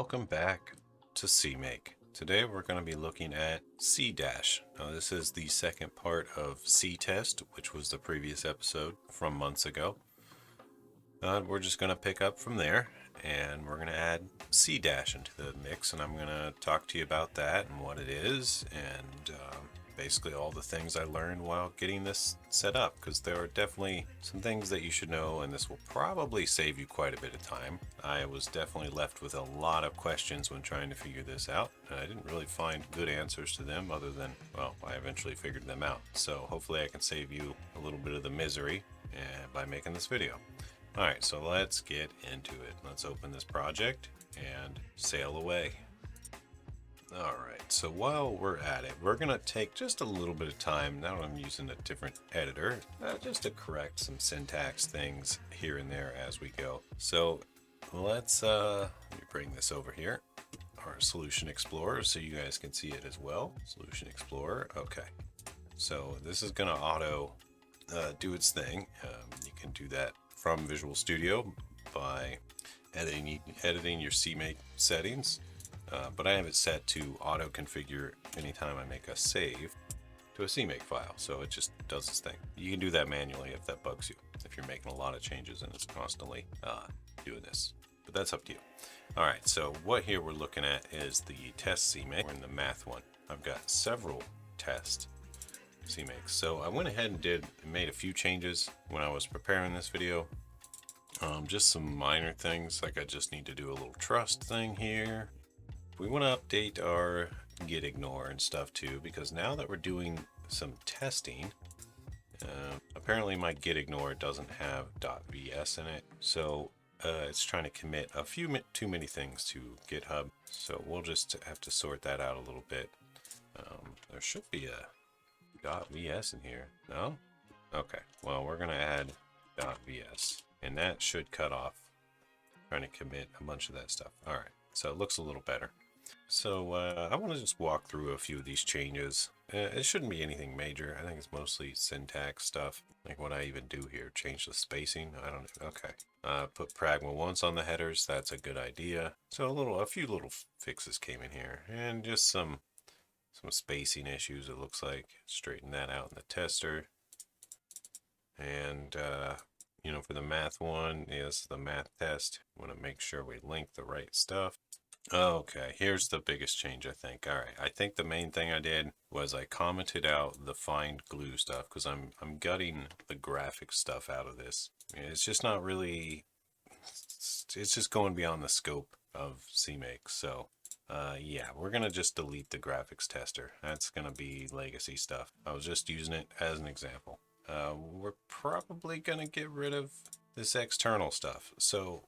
Welcome back to CMake. Today we're going to be looking at CDash. Now this is the second part of ctest, which was the previous episode from months ago. We're just going to pick up from there and we're going to add CDash into the mix, and I'm going to talk to you about that and what it is and basically all the things I learned while getting this set up, because there are definitely some things that you should know, and this will probably save you quite a bit of time. I was definitely left with a lot of questions when trying to figure this out, and I didn't really find good answers to them other than, well, I eventually figured them out. So hopefully I can save you a little bit of the misery by making this video. Alright, so let's get into it. Let's open this project and sail away. Alright, so while we're at it, we're going to take just a little bit of time, now I'm using a different editor, just to correct some syntax things here and there as we go. So let's let me bring this over here, our Solution Explorer, so you guys can see it as well. Solution Explorer, okay. So this is going to auto do its thing. You can do that from Visual Studio by editing your CMake settings. But I have it set to auto configure anytime I make a save to a CMake file, so it just does its thing. You can do that manually if that bugs you, if you're making a lot of changes and it's constantly doing this, but that's up to you. Alright, so what here we're looking at is the test CMake. We're in the math one. I've got several test CMakes, so I went ahead and made a few changes when I was preparing this video. Just some minor things, like I just need to do a little trust thing here. We want to update our git ignore and stuff too, because now that we're doing some testing, apparently my git ignore doesn't have .vs in it, so it's trying to commit a few too many things to GitHub, so we'll just have to sort that out a little bit. There should be a .vs in here. No? Okay, well, we're going to add .vs, and that should cut off trying to commit a bunch of that stuff. Alright, so it looks a little better. So I want to just walk through a few of these changes. It shouldn't be anything major. I think it's mostly syntax stuff, like what I even do here. Change the spacing. I don't know. Okay. Put pragma once on the headers. That's a good idea. So a few little fixes came in here, and just some spacing issues. It looks like straighten that out in the tester. And you know, for the math one, is the math test. Want to make sure we link the right stuff. Okay, here's the biggest change, I think. Alright, I think the main thing I did was I commented out the find glue stuff, because I'm gutting the graphic stuff out of this. It's just not really, it's just going beyond the scope of CMake. So yeah, we're gonna just delete the graphics tester. That's gonna be legacy stuff. I was just using it as an example. We're probably gonna get rid of this external stuff. So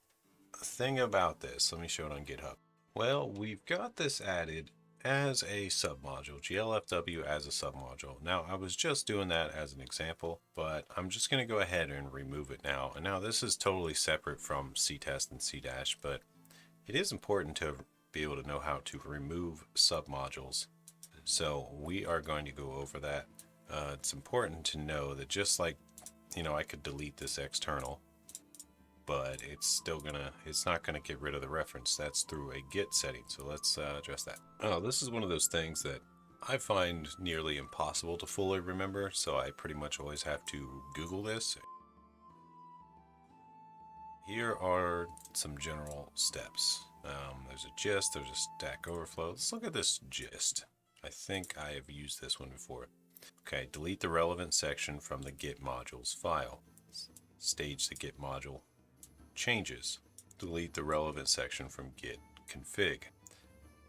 the thing about this, let me show it on GitHub. Well, we've got this added as a submodule, glfw as a submodule. Now, I was just doing that as an example, but I'm just going to go ahead and remove it now. And now this is totally separate from ctest and CDash, but it is important to be able to know how to remove submodules. So we are going to go over that. It's important to know that just like, you know, I could delete this external, but it's not gonna get rid of the reference. That's through a git setting. So let's address that. Oh, this is one of those things that I find nearly impossible to fully remember, so I pretty much always have to Google this. Here are some general steps. There's a gist, there's a Stack Overflow. Let's look at this gist. I think I have used this one before. Okay, delete the relevant section from the git modules file. Stage the git module changes. Delete the relevant section from git config.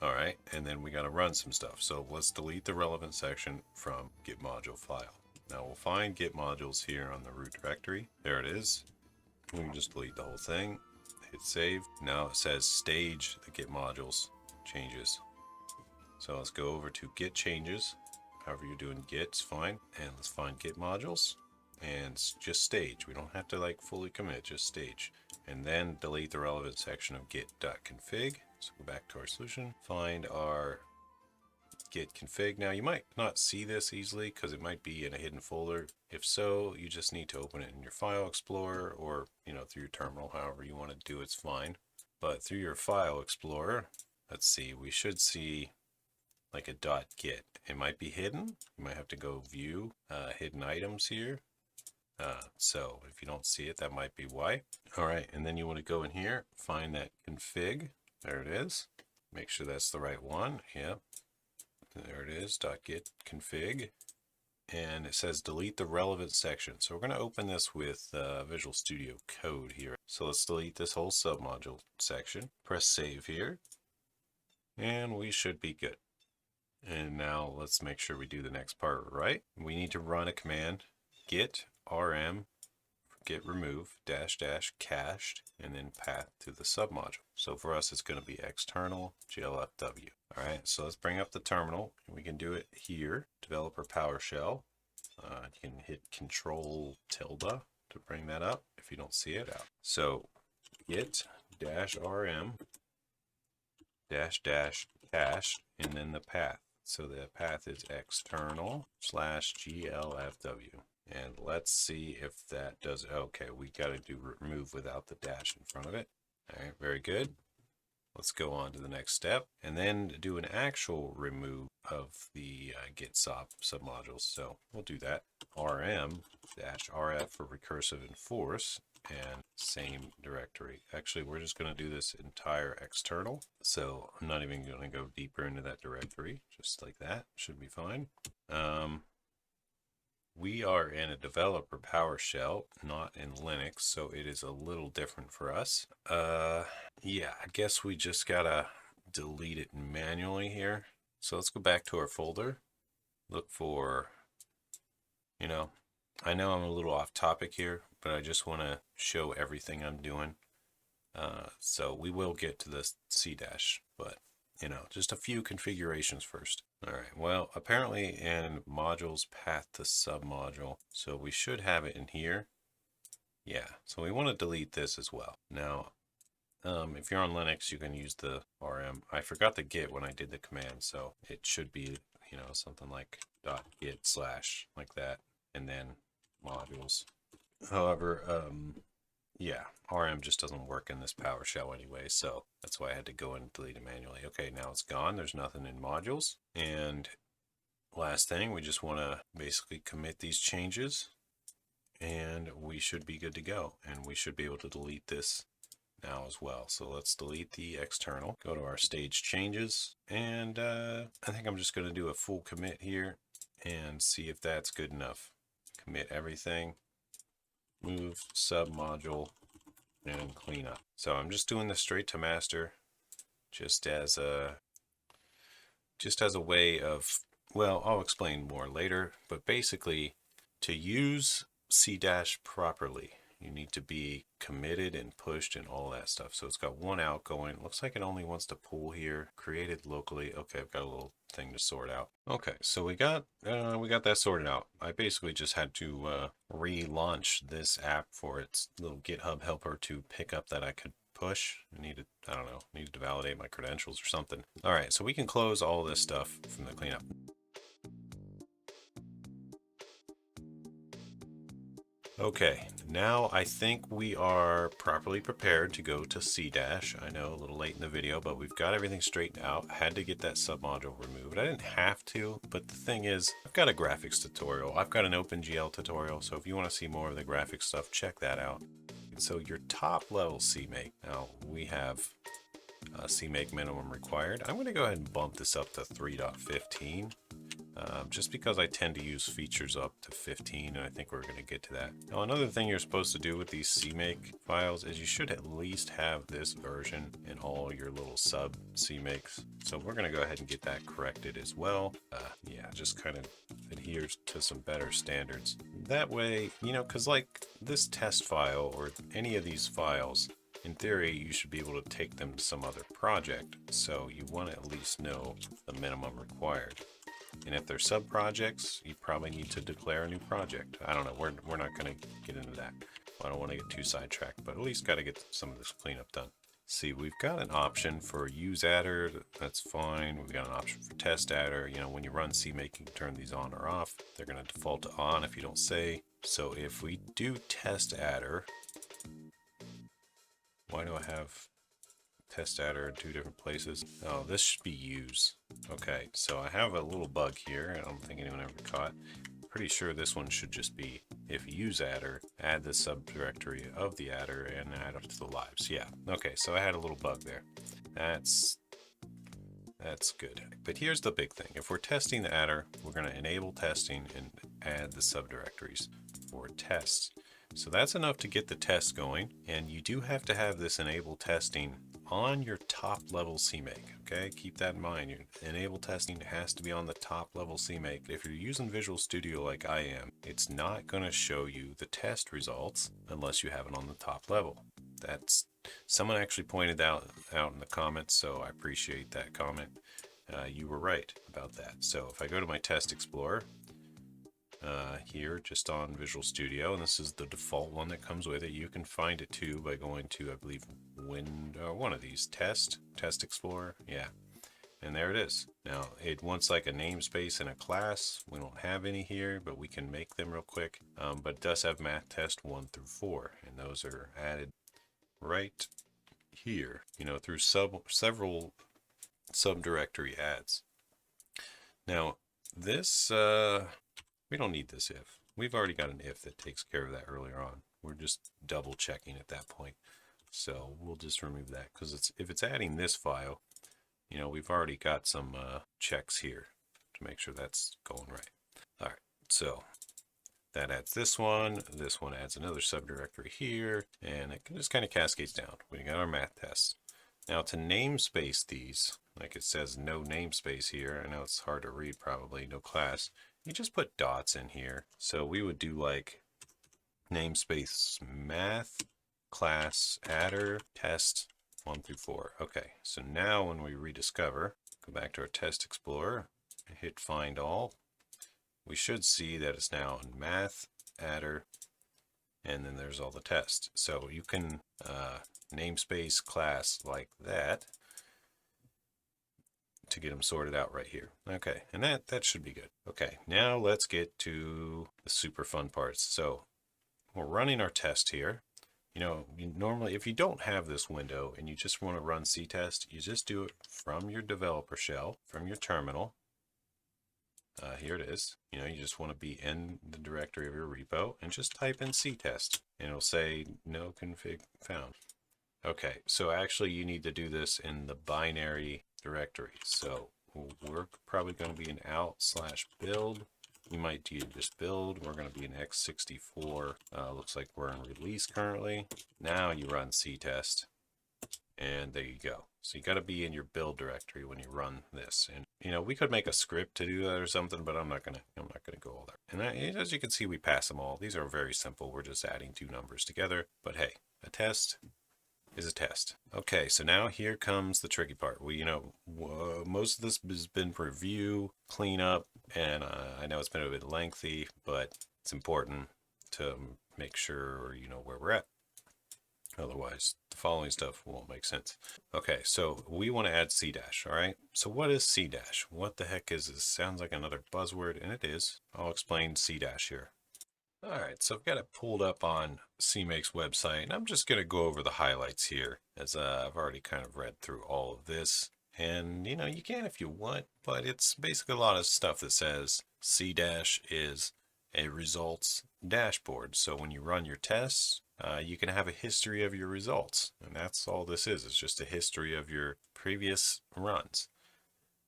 Alright, and then we got to run some stuff. So let's delete the relevant section from git module file. Now we'll find git modules here on the root directory. There it is. We can just delete the whole thing. Hit save. Now it says stage the git modules changes. So let's go over to git changes. However you're doing git's fine. And let's find git modules. And just stage. We don't have to like fully commit, just stage. And then delete the relevant section of git.config. So go back to our solution, find our git config. Now you might not see this easily because it might be in a hidden folder. If so, you just need to open it in your file explorer or, you know, through your terminal, however you want to do it's fine. But through your file explorer, let's see, we should see like a .git. It might be hidden. You might have to go view hidden items here. So if you don't see it, that might be why. All right, and then you want to go in here, find that config. There it is. Make sure that's the right one. Yep. There it is, .git config. And it says delete the relevant section. So we're going to open this with Visual Studio Code here. So let's delete this whole submodule section. Press save here. And we should be good. And now let's make sure we do the next part right. We need to run a command, git rm git remove -- cached, and then path to the submodule. So for us, it's going to be external glfw. All right, so let's bring up the terminal. We can do it here, developer PowerShell. You can hit Control # to bring that up if you don't see it out. So git -rm -- cached, and then the path. So the path is external /glfw. And let's see if that does. Okay, we got to do remove without the dash in front of it. All right, very good. Let's go on to the next step and then do an actual remove of the git submodules. So we'll do that. rm -rf for recursive enforce, and same directory. Actually, we're just going to do this entire external. So I'm not even going to go deeper into that directory. Just like that should be fine. We are in a developer PowerShell, not in Linux, so it is a little different for us. Yeah, I guess we just gotta delete it manually here. So let's go back to our folder, look for, I know I'm a little off topic here, but I just want to show everything I'm doing. So we will get to the CDash, but just a few configurations first. All right, well, apparently in modules path to submodule, so we should have it in here. Yeah, so we want to delete this as well. Now, if you're on Linux, you can use the rm. I forgot the git when I did the command, so it should be, something like .git / like that, and then modules. However, yeah, rm just doesn't work in this PowerShell anyway, so that's why I had to go and delete it manually. Okay, now it's gone. There's nothing in modules. And last thing, we just want to basically commit these changes, and we should be good to go. And we should be able to delete this now as well. So let's delete the external, go to our stage changes, and I think I'm just going to do a full commit here and see if that's good enough. Commit everything. Move submodule and clean up. So I'm just doing this straight to master, just as a way of, well, I'll explain more later, but basically to use CDash properly, you need to be committed and pushed and all that stuff. So it's got one outgoing. Looks like it only wants to pull here. Created locally. Okay, I've got a little thing to sort out. Okay, so we got that sorted out. I basically just had to relaunch this app for its little GitHub helper to pick up that I could push. I needed to validate my credentials or something. All right, so we can close all this stuff from the cleanup. Okay, now I think we are properly prepared to go to CDash. I know a little late in the video, but we've got everything straightened out. I had to get that submodule removed. I didn't have to, but the thing is, I've got a graphics tutorial. I've got an OpenGL tutorial, so if you want to see more of the graphics stuff, check that out. So your top level CMake. Now we have CMake minimum required. I'm going to go ahead and bump this up to 3.15. Just because I tend to use features up to 15, and I think we're going to get to that. Now, another thing you're supposed to do with these CMake files is you should at least have this version in all your little sub CMakes. So we're going to go ahead and get that corrected as well. Yeah, just kind of adheres to some better standards. That way, because like this test file or any of these files, in theory, you should be able to take them to some other project. So you want to at least know the minimum required. And if they're sub-projects, you probably need to declare a new project. I don't know, we're not going to get into that. I don't want to get too sidetracked, but at least got to get some of this cleanup done. See, we've got an option for use adder, that's fine. We've got an option for test adder. When you run CMake, you can turn these on or off. They're going to default to on if you don't say. So if we do test adder, why do I have test adder in 2 different places. Oh, this should be use. Okay, so I have a little bug here. I don't think anyone ever caught. Pretty sure this one should just be if use adder, add the subdirectory of the adder and add it to the lives. Yeah, okay, so I had a little bug there. That's good. But here's the big thing. If we're testing the adder, we're going to enable testing and add the subdirectories for tests. So that's enough to get the test going. And you do have to have this enable testing on your top level CMake. Okay, keep that in mind. Your enable testing has to be on the top level CMake. If you're using Visual Studio like I am, it's not going to show you the test results unless you have it on the top level. That's someone actually pointed out in the comments, so I appreciate that comment. You were right about that. So if I go to my Test Explorer here, just on Visual Studio, and this is the default one that comes with it, you can find it too by going to, I believe, one of these, Test Explorer, yeah. And there it is. Now, it wants like a namespace and a class. We don't have any here, but we can make them real quick. But it does have math test 1 through 4, and those are added right here, through several subdirectory adds. Now, this, we don't need this if. We've already got an if that takes care of that earlier on. We're just double checking at that point. So we'll just remove that because if it's adding this file, we've already got some checks here to make sure that's going right. All right, so that adds this one adds another subdirectory here, and it just kind of cascades down. We got our math tests. Now to namespace these, like it says no namespace here, I know it's hard to read probably, no class, you just put dots in here. So we would do like namespace math class adder test 1 through 4. Okay, so now when we rediscover, go back to our Test Explorer, hit find all, we should see that it's now in math adder, and then there's all the tests. So you can namespace class like that to get them sorted out right here. Okay, and that should be good. Okay, now let's get to the super fun parts. So we're running our test here. Normally, if you don't have this window and you just want to run ctest, you just do it from your developer shell, from your terminal. Here it is. You just want to be in the directory of your repo and just type in ctest, and it'll say no config found. Okay, so actually you need to do this in the binary directory. So we're probably going to be in out/build. You might do just build. We're going to be in x64. Looks like we're in release currently. Now you run ctest, and there you go. So you got to be in your build directory when you run this. And we could make a script to do that or something, but I'm not gonna go all there. And as you can see, we pass them all. These are very simple. We're just adding 2 numbers together. But hey, a test is a test. Okay, so now here comes the tricky part. Most of this has been review, cleanup, and I know it's been a bit lengthy, but it's important to make sure you know where we're at. Otherwise, the following stuff won't make sense. Okay, so we want to add CDash, all right? So what is CDash? What the heck is this? Sounds like another buzzword, and it is. I'll explain CDash here. All right, so I've got it pulled up on CMake's website, and I'm just going to go over the highlights here, as I've already kind of read through all of this. And, you can if you want, but it's basically a lot of stuff that says CDash is a results dashboard. So when you run your tests, you can have a history of your results, and that's all this is. It's just a history of your previous runs.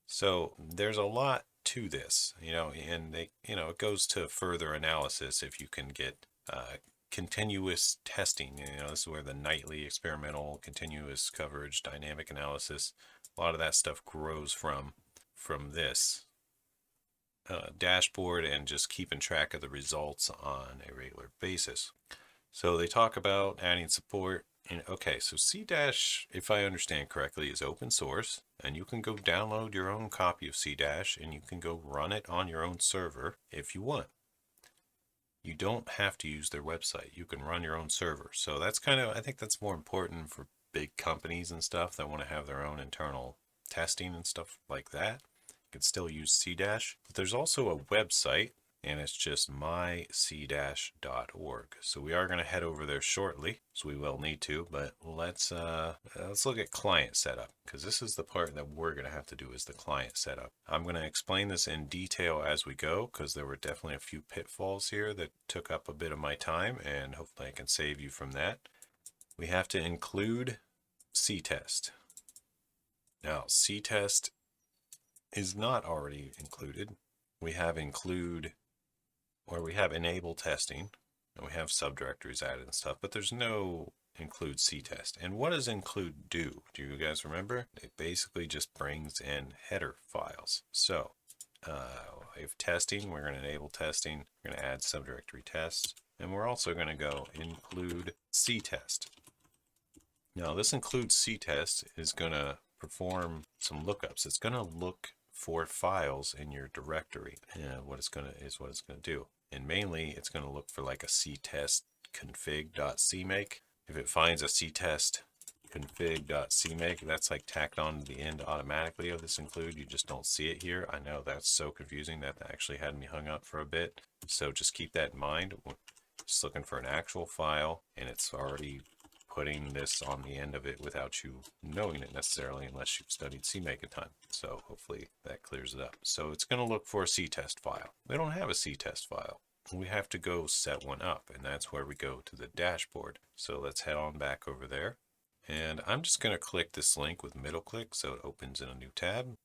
So there's a lot to this, and it goes to further analysis if you can get continuous testing. This is where the nightly experimental continuous coverage dynamic analysis, a lot of that stuff grows from this dashboard and just keeping track of the results on a regular basis. So they talk about adding support. And okay, so CDash, if I understand correctly, is open source, and you can go download your own copy of CDash and you can go run it on your own server if you want. You don't have to use their website. You can run your own server. So that's I think that's more important for big companies and stuff that want to have their own internal testing and stuff like that. You can still use CDash. But there's also a website, and it's just mycdash.org. So we are going to head over there shortly, so we will need to, but let's look at client setup, because this is the part that we're going to have to do, is the client setup. I'm going to explain this in detail as we go, because there were definitely a few pitfalls here that took up a bit of my time, and hopefully I can save you from that. We have to include ctest. Now, ctest is not already included. We have enable testing, and we have subdirectories added and stuff, but there's no include ctest. And what does include do? Do you guys remember? It basically just brings in header files. So if testing, we're going to enable testing. We're going to add subdirectory test, and we're also going to go include ctest. Now this include ctest is going to perform some lookups. It's going to look for files in your directory, and what it's going to do. And mainly it's going to look for like a ctest config.cmake. If it finds a ctest config.cmake, that's like tacked on to the end automatically of this include. You just don't see it here. I know that's so confusing, that actually had me hung up for a bit. So just keep that in mind. We're just looking for an actual file, and it's already putting this on the end of it without you knowing it necessarily, unless you've studied CMake a ton. So hopefully that clears it up. So it's going to look for a ctest file. We don't have a ctest file. We have to go set one up, and that's where we go to the dashboard. So let's head on back over there. And I'm just going to click this link with middle click so it opens in a new tab.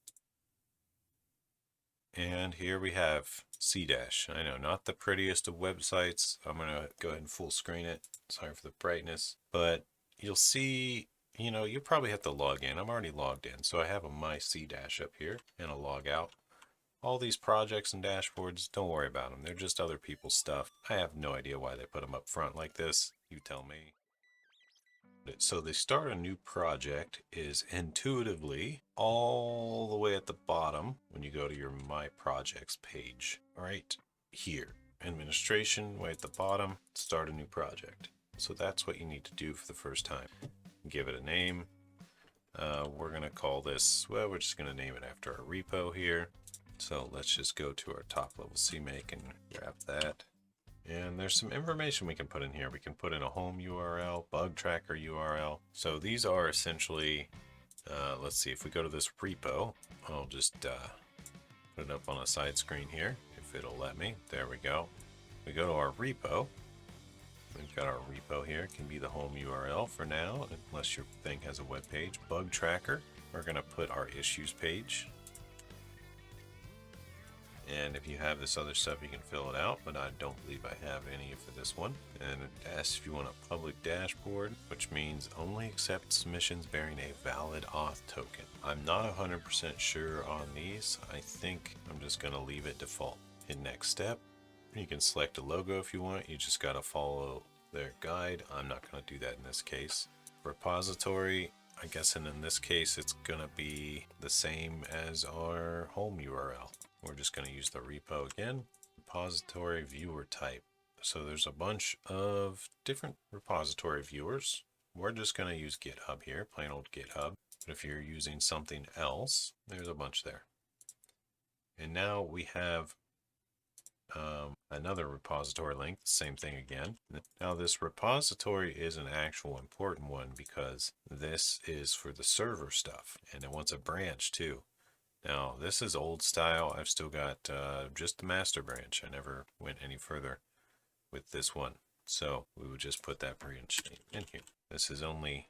And here we have CDash. I know, not the prettiest of websites. I'm going to go ahead and full screen it. Sorry for the brightness, but you'll see, you probably have to log in. I'm already logged in. So I have a my CDash up here and a log out. All these projects and dashboards, don't worry about them. They're just other people's stuff. I have no idea why they put them up front like this. You tell me. So they start a new project is intuitively all the way at the bottom when you go to your My Projects page, right here. Administration, way at the bottom, start a new project. So that's what you need to do for the first time. Give it a name. We're going to call this, well, we're just going to name it after our repo here. So let's just go to our top level CMake and grab that. And there's some information we can put in here. We can put in a home URL, bug tracker URL. So these are essentially, let's see, if we go to this repo, I'll just put it up on a side screen here, if it'll let me. There we go. We go to our repo. We've got our repo here. It can be the home URL for now, unless your thing has a web page. Bug tracker. We're going to put our issues page. And if you have this other stuff, you can fill it out, but I don't believe I have any for this one. And it asks if you want a public dashboard, which means only accept submissions bearing a valid auth token. I'm not 100% sure on these. I think I'm just going to leave it default. In next step, you can select a logo if you want. You just got to follow their guide. I'm not going to do that in this case. Repository, I guess, and in this case, it's going to be the same as our home URL. We're just going to use the repo again. Repository viewer type. So there's a bunch of different repository viewers. We're just going to use GitHub here, plain old GitHub. But if you're using something else, there's a bunch there. And now we have another repository link, same thing again. Now this repository is an actual important one because this is for the server stuff, and it wants a branch too. Now this is old style. I've still got just the master branch. I never went any further with this one. So we would just put that branch in here. This is only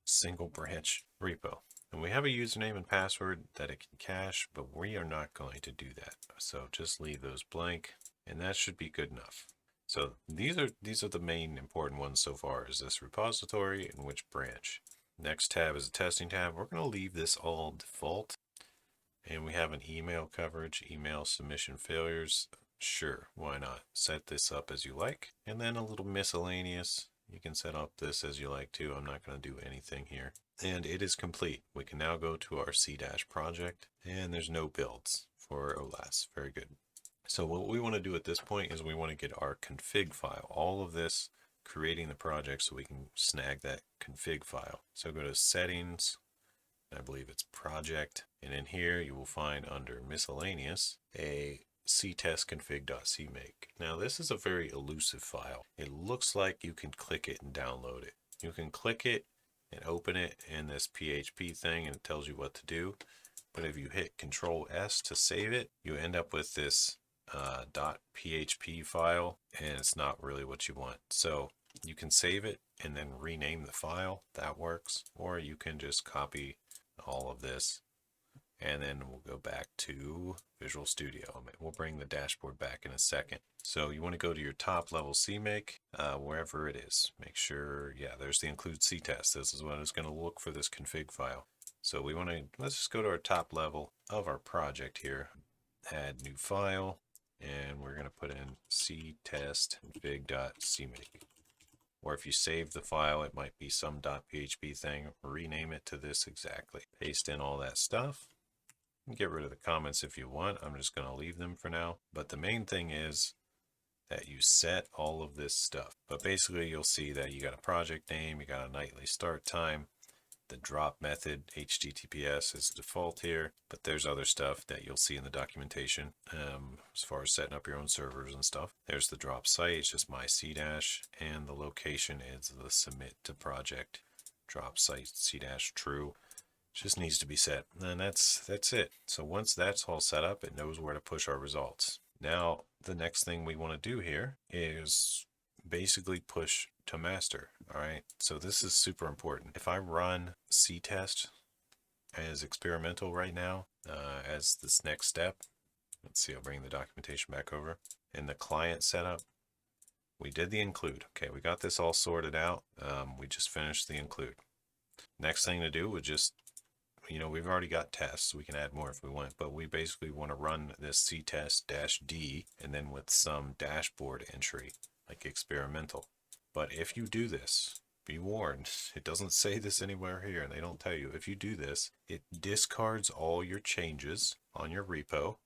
single branch repo. And we have a username and password that it can cache, but we are not going to do that. So just leave those blank, and that should be good enough. So these are the main important ones so far, is this repository and which branch. Next tab is a testing tab. We're going to leave this all default. And we have an email coverage, email submission failures. Sure, why not? Set this up as you like. And then a little miscellaneous. You can set up this as you like too. I'm not going to do anything here. And it is complete. We can now go to our CDash project, and there's no builds for OLAS. Very good. So what we want to do at this point is we want to get our config file. All of this, creating the project so we can snag that config file. So go to settings. I believe it's project. And in here you will find under miscellaneous a ctest.config.cmake. Now this is a very elusive file. It looks like you can click it and download it. You can click it and open it in this PHP thing and it tells you what to do. But if you hit Control S to save it, you end up with this .php file, and it's not really what you want. So you can save it and then rename the file. That works. Or you can just copy all of this and then we'll go back to Visual Studio. We'll bring the dashboard back in a second. So you want to go to your top level CMake, wherever it is. Make sure, yeah, there's the include ctest. This is what it's going to look for this config file. So we want to, let's just go to our top level of our project here, add new file, and we're going to put in ctest config.cmake. Or if you save the file, it might be some .php thing. Rename it to this exactly. Paste in all that stuff. Get rid of the comments if you want. I'm just going to leave them for now. But the main thing is that you set all of this stuff. But basically, you'll see that you got a project name, you got a nightly start time. The drop method, HTTPS, is default here, but there's other stuff that you'll see in the documentation as far as setting up your own servers and stuff. There's the drop site, it's just my CDash, and the location is the submit to project drop site CDash true. Just needs to be set, and that's it. So once that's all set up, it knows where to push our results. Now, the next thing we want to do here is basically push to master. All right, so this is super important. If I run ctest as experimental right now, as this next step, let's see, I'll bring the documentation back over. In the client setup, we did the include. Okay, we got this all sorted out. We just finished the include. Next thing to do would just, we've already got tests. We can add more if we want, but we basically want to run this ctest-d and then with some dashboard entry, like experimental. But if you do this, be warned, it doesn't say this anywhere here, and they don't tell you. If you do this, it discards all your changes on your repo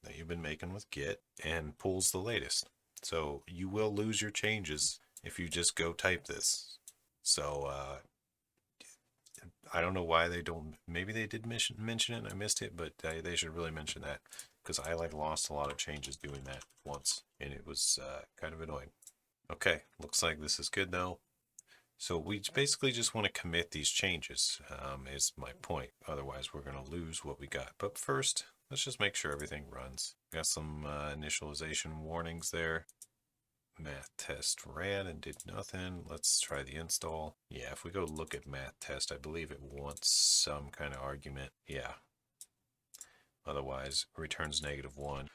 that you've been making with Git and pulls the latest. So you will lose your changes if you just go type this. So I don't know why they don't. Maybe they did mention it and I missed it, but they should really mention that, because I lost a lot of changes doing that once, and it was kind of annoying. Okay, looks like this is good though. So we basically just want to commit these changes, is my point. Otherwise, we're going to lose what we got. But first, let's just make sure everything runs. Got some initialization warnings there. Math test ran and did nothing. Let's try the install. Yeah, if we go look at math test, I believe it wants some kind of argument. Yeah. Otherwise, returns -1.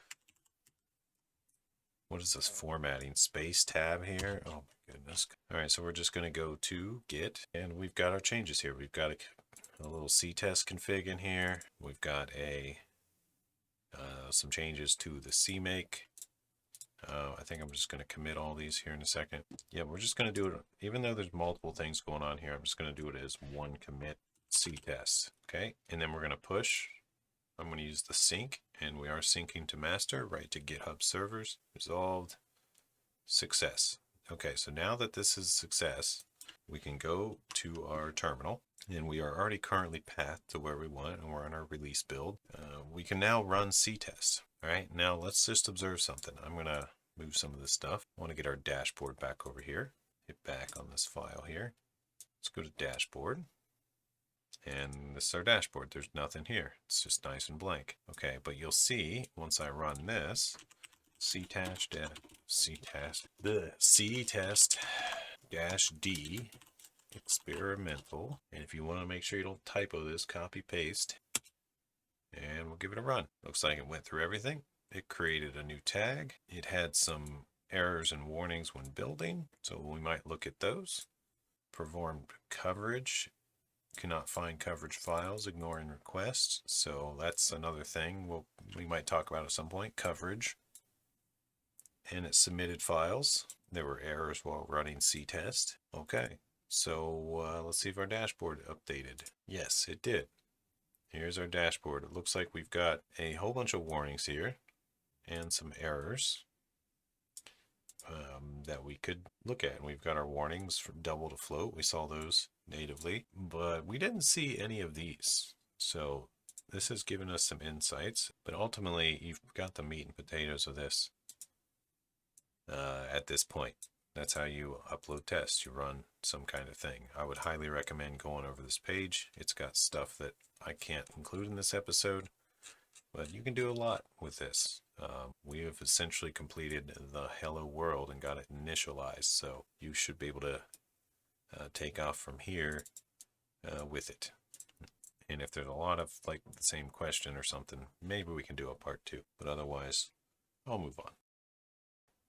What is this formatting? Space tab here? Oh my goodness. All right, so we're just going to go to Git, and we've got our changes here. We've got a little ctest config in here. We've got some changes to the CMake. I think I'm just going to commit all these here in a second. Yeah, we're just going to do it, even though there's multiple things going on here, I'm just going to do it as one commit ctest. Okay, and then we're going to push. I'm going to use the sync, and we are syncing to master, right to GitHub servers. Resolved. Success. Okay, so now that this is success, we can go to our terminal, and we are already currently pathed to where we want, and we're on our release build. We can now run ctest. All right, now let's just observe something. I'm going to move some of this stuff. I want to get our dashboard back over here. Hit back on this file here. Let's go to dashboard. And this is our dashboard. There's nothing here. It's just nice and blank. Okay, but you'll see once I run this, ctest-d experimental. And if you want to make sure you don't typo this, copy paste. And we'll give it a run. Looks like it went through everything. It created a new tag. It had some errors and warnings when building, so we might look at those. Performed coverage. Cannot find coverage files, ignoring requests. So that's another thing we might talk about at some point. Coverage. And it submitted files. There were errors while running ctest. Okay, so let's see if our dashboard updated. Yes, it did. Here's our dashboard. It looks like we've got a whole bunch of warnings here and some errors that we could look at. And we've got our warnings from double to float. We saw those natively, but we didn't see any of these. So this has given us some insights, but ultimately you've got the meat and potatoes of this at this point. That's how you upload tests. You run some kind of thing. I would highly recommend going over this page. It's got stuff that I can't include in this episode, but you can do a lot with this. We have essentially completed the hello world and got it initialized, so you should be able to take off from here with it. And if there's a lot of like the same question or something, maybe we can do a part 2, but otherwise I'll move on.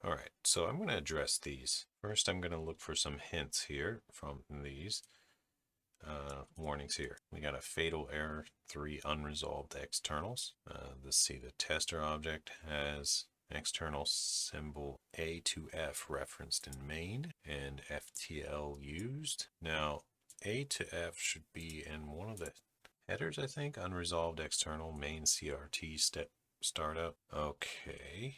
All right, so I'm going to address these. First, I'm going to look for some hints here from these warnings here. We got a fatal error, 3 unresolved externals. Let's see, the tester object has external symbol A to F referenced in main and FTL used. Now, A to F should be in one of the headers, I think. Unresolved external main CRT step startup. Okay.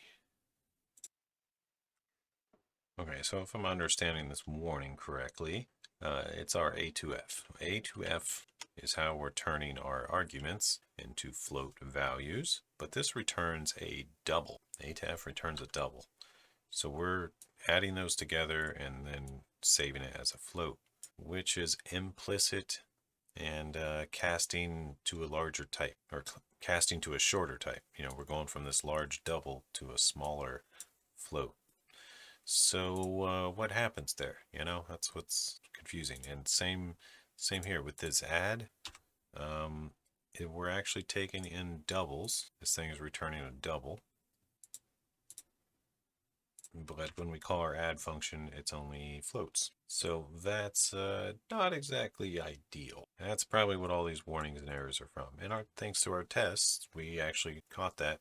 Okay, so if I'm understanding this warning correctly, it's our A2F. A2F is how we're turning our arguments into float values, but this returns a double. A2F returns a double. So we're adding those together and then saving it as a float, which is implicit and casting to a larger type, or casting to a shorter type. You know, we're going from this large double to a smaller float. So what happens there? You know, that's what's confusing. And same here with this add. We're actually taking in doubles. This thing is returning a double. But when we call our add function, it's only floats. So that's not exactly ideal. That's probably what all these warnings and errors are from. And thanks to our tests, we actually caught that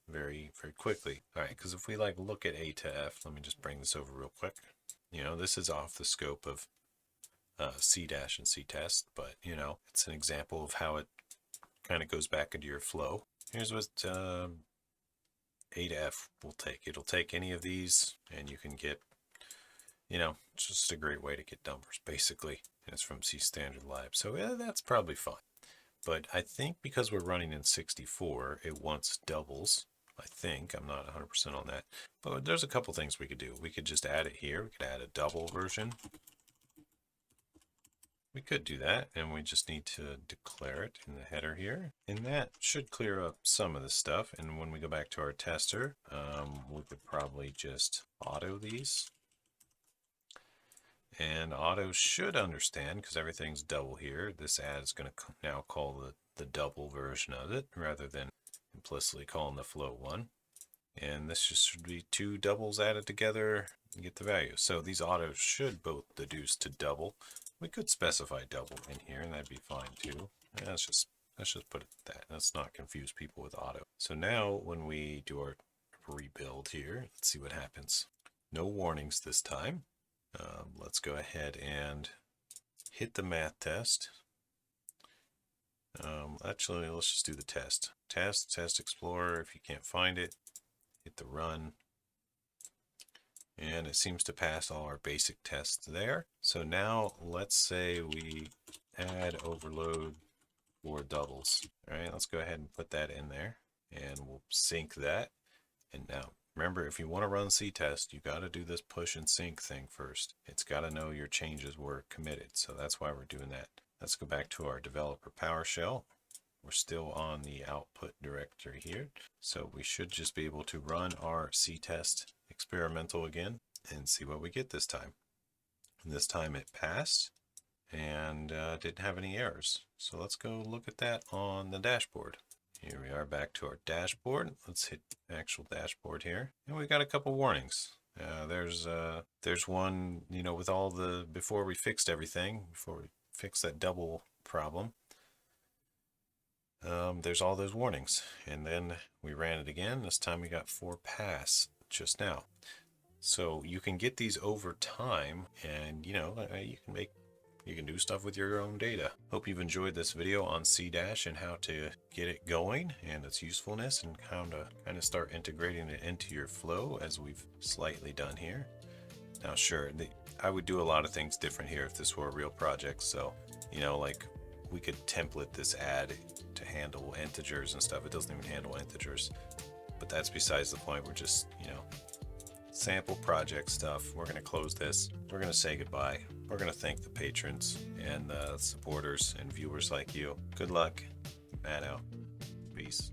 very quickly. All right, because if we like look at A to F, let me just bring this over real quick. You know, this is off the scope of CDash and ctest, but you know, it's an example of how it kind of goes back into your flow. Here's what A to F will take. It'll take any of these, and you can get, you know, it's just a great way to get numbers, basically. And it's from C Standard Lib, so yeah, that's probably fine. But I think because we're running in 64, it wants doubles. I think, I'm not 100% on that. But there's a couple things we could do. We could just add it here. We could add a double version. We could do that, and we just need to declare it in the header here. And that should clear up some of the stuff. And when we go back to our tester, we could probably just auto these. And auto should understand, because everything's double here, this add is going to now call the double version of it, rather than implicitly calling the float one. And this just should be 2 doubles added together and get the value. So these autos should both deduce to double. We could specify double in here, and that'd be fine too. Let's just put it at that. Let's not confuse people with auto. So now when we do our rebuild here, let's see what happens. No warnings this time. Let's go ahead and hit the math test. Actually, let's just do the test. Test Explorer. If you can't find it, hit the run. And it seems to pass all our basic tests there. So now let's say we add overload for doubles. All right, let's go ahead and put that in there, and we'll sync that. And now, remember, if you want to run ctest, you got to do this push and sync thing first. It's got to know your changes were committed. So that's why we're doing that. Let's go back to our developer PowerShell. We're still on the output directory here. So we should just be able to run our ctest experimental again and see what we get this time. And this time it passed and didn't have any errors. So let's go look at that on the dashboard. Here we are back to our dashboard. Let's hit actual dashboard here. And we got a couple warnings. There's one, you know, with all the, before we fixed everything, before we fixed that double problem, there's all those warnings. And then we ran it again. This time we got 4 pass just now. So you can get these over time, and you know, you can do stuff with your own data. Hope you've enjoyed this video on CDash and how to get it going and its usefulness, and how to kind of start integrating it into your flow as we've slightly done here. Now sure, I would do a lot of things different here if this were a real project. So, you know, like we could template this add to handle integers and stuff. It doesn't even handle integers. But that's besides the point. We're just, sample project stuff. We're going to close this. We're going to say goodbye. We're going to thank the patrons and the supporters and viewers like you. Good luck. Matt out. Peace.